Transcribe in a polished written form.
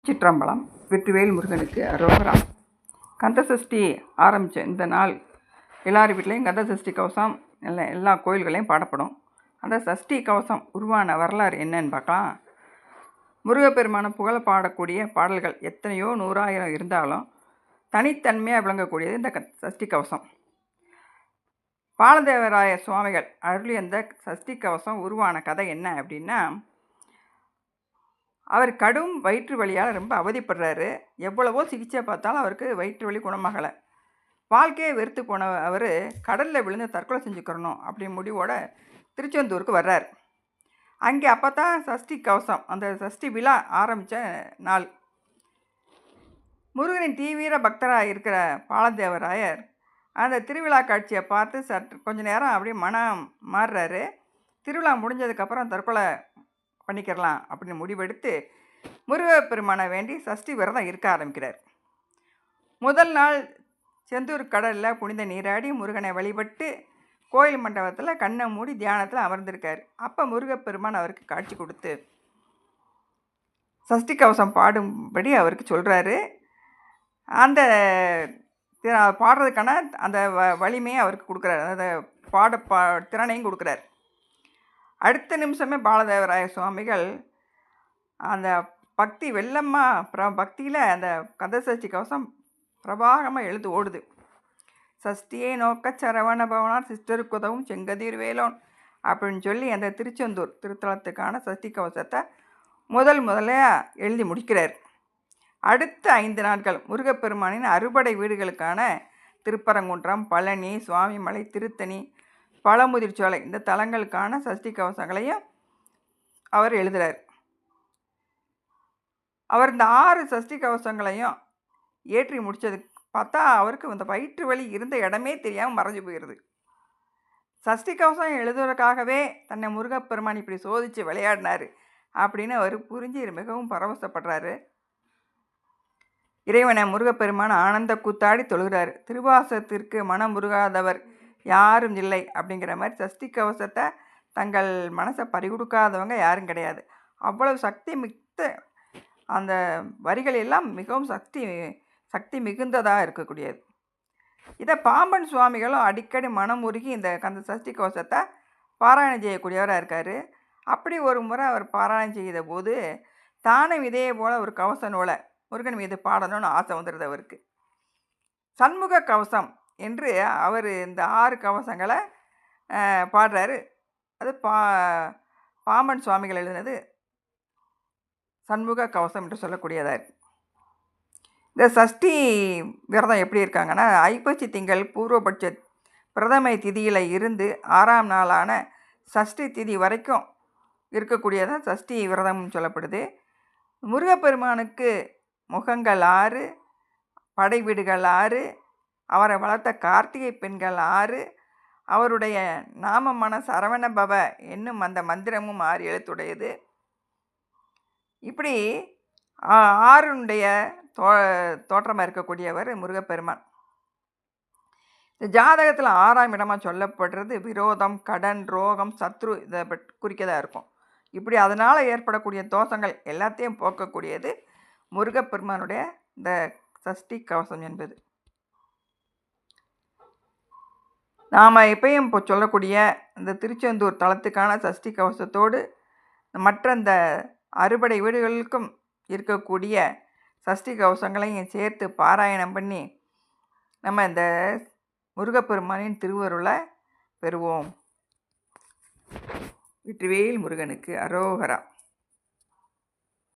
சிற்றம்பலம். வெற்றிவேல் முருகனுக்கு அரோகரா. கந்தசஷ்டி ஆரம்பித்த இந்த நாள் எல்லார் வீட்லேயும் கந்தசஷ்டி கவசம் எல்லா கோயில்களையும் பாடப்படும். அந்த சஷ்டி கவசம் உருவான வரலாறு என்னன்னு பார்க்கலாம். முருகப்பெருமான புகழ பாடக்கூடிய பாடல்கள் எத்தனையோ 100,000 இருந்தாலும் தனித்தன்மையாக விளங்கக்கூடியது இந்த சஷ்டி கவசம். பாலதேவராய சுவாமிகள் அருளி அந்த சஷ்டி கவசம் உருவான கதை என்ன அப்படின்னா, அவர் கடும் வயிற்று வலியால் ரொம்ப அவதிப்படுறாரு. எவ்வளவோ சிகிச்சை பார்த்தாலும் அவருக்கு வயிற்று வலி குணமாகலை. வாழ்க்கையை வெறுத்து போன அவர் கடலில் விழுந்து தற்கொலை செஞ்சுக்கிறணும் அப்படி முடிவோட திருச்செந்தூருக்கு வர்றார். அங்கே அப்போ தான் சஷ்டி கவசம் அந்த சஷ்டி விழா ஆரம்பித்த நாள். முருகனின் தீவிர பக்தராக இருக்கிற பாலதேவராயர் அந்த திருவிழா காட்சியை பார்த்து கொஞ்ச நேரம் அப்படியே மனம் மாறுறாரு. திருவிழா முடிஞ்சதுக்கப்புறம் தற்கொலை பண்ணிக்கிறலாம் அப்படின்னு முடிவெடுத்து முருகப்பெருமானை வேண்டி சஷ்டி விரதம் இருக்க ஆரம்பிக்கிறார். முதல் நாள் செந்தூர் கடலில் புனித நீராடி முருகனை வழிபட்டு கோயில் மண்டபத்தில் கண்ணை மூடி தியானத்தில் அமர்ந்திருக்கார். அப்போ முருகப்பெருமான் அவருக்கு காட்சி கொடுத்து சஷ்டி கவசம் பாடும்படி அவருக்கு சொல்கிறாரு. அந்த பாடுறதுக்கான அந்த வலிமையை அவருக்கு கொடுக்குறாரு, அந்த திறனையும் கொடுக்குறார். அடுத்த நிமிஷமே பாலதேவராய சுவாமிகள் அந்த பக்தி வெள்ளமாக பக்தியில் அந்த கந்தசஷ்டி கவசம் பிரபாகமாக எழுந்து ஓடுது. சஷ்டியை நோக்க சரவண பவனார் சிஸ்டருக்கு உதவும் செங்கதிர் வேலோன் அப்படின்னு சொல்லி அந்த திருச்செந்தூர் திருத்தலத்துக்கான சஷ்டி கவசத்தை முதல்ல எழுதி முடிக்கிறார். அடுத்த 5 நாட்கள் முருகப்பெருமானின் அறுபடை வீடுகளுக்கான திருப்பரங்குன்றம், பழனி, சுவாமிமலை, திருத்தணி, பழமுதிர்ச்சோலை இந்த தலங்களுக்கான சஷ்டி கவசங்களையும் அவர் எழுதுகிறார். அவர் இந்த 6 சஷ்டி கவசங்களையும் ஏற்றி முடித்தது பார்த்தா அவருக்கு இந்த வயிற்று வலி இருந்த இடமே தெரியாமல் மறைஞ்சு போயிடுது. சஷ்டி கவசம் எழுதுவதற்காகவே தன்னை முருகப்பெருமான் இப்படி சோதித்து விளையாடினார் அப்படின்னு அவர் புரிஞ்சு மிகவும் பரவசப்படுறாரு. இறைவனை முருகப்பெருமான் ஆனந்த கூத்தாடி தொழுகிறார். திருவாசகத்திற்கு மனம் முருகாதவர் யாரும் இல்லை அப்படிங்கிற மாதிரி சஷ்டி கவசத்தை தங்கள் மனசை பறிகொடுக்காதவங்க யாரும் கிடையாது. அவ்வளவு சக்தி மிக்க அந்த வரிகள் எல்லாம் மிகவும் சக்தி மிகுந்ததாக இருக்கக்கூடியது. இதை பாம்பன் சுவாமிகளும் அடிக்கடி மனம் உருகி இந்த சஷ்டி கவசத்தை பாராயணம் செய்யக்கூடியவராக இருக்கார். அப்படி ஒரு முறை அவர் பாராயணம் செய்த போது தானும் இதே போல் ஒரு கவச நூலை முருகன் மீது பாடணும்னு ஆசை வந்துடுது அவருக்கு. சண்முக கவசம் என்று அவர் இந்த 6 கவசங்களை பாடுறாரு. அது பாம்பன் சுவாமிகள் எழுதினது சண்முக கவசம் என்று சொல்லக்கூடியதாக இருக்குது. இந்த சஷ்டி விரதம் எப்படி இருக்காங்கன்னா, ஐப்பசி திங்கள் பூர்வபட்ச பிரதமை திதியில் இருந்து 6ஆம் நாளான சஷ்டி திதி வரைக்கும் இருக்கக்கூடியதான் சஷ்டி விரதம் சொல்லப்படுது. முருகப்பெருமானுக்கு முகங்கள் 6, படை வீடுகள் 6, அவரை வளர்த்த கார்த்திகை பெண்கள் 6, அவருடைய நாமமான சரவண பவ என்னும் அந்த மந்திரமும் 6 எழுத்துடையது. இப்படி 6னுடைய தோற்றமாக இருக்கக்கூடியவர் முருகப்பெருமான். இந்த ஜாதகத்தில் 6ஆம் இடமாக சொல்லப்படுறது விரோதம், கடன், ரோகம், சத்ரு இதை குறிக்கதாக இருக்கும். இப்படி அதனால் ஏற்படக்கூடிய தோஷங்கள் எல்லாத்தையும் போக்கக்கூடியது முருகப்பெருமானுடைய இந்த சஷ்டி கவசம் என்பது. நாம் எப்பயும் இப்போ சொல்லக்கூடிய இந்த திருச்செந்தூர் தலத்துக்கான சஷ்டி கவசத்தோடு மற்ற இந்த அறுபடை வீடுகளுக்கும் இருக்கக்கூடிய சஷ்டி கவசங்களையும் சேர்த்து பாராயணம் பண்ணி நம்ம இந்த முருகப்பெருமானின் திருவருளை பெறுவோம். வெற்றிவேல் முருகனுக்கு அரோகரா.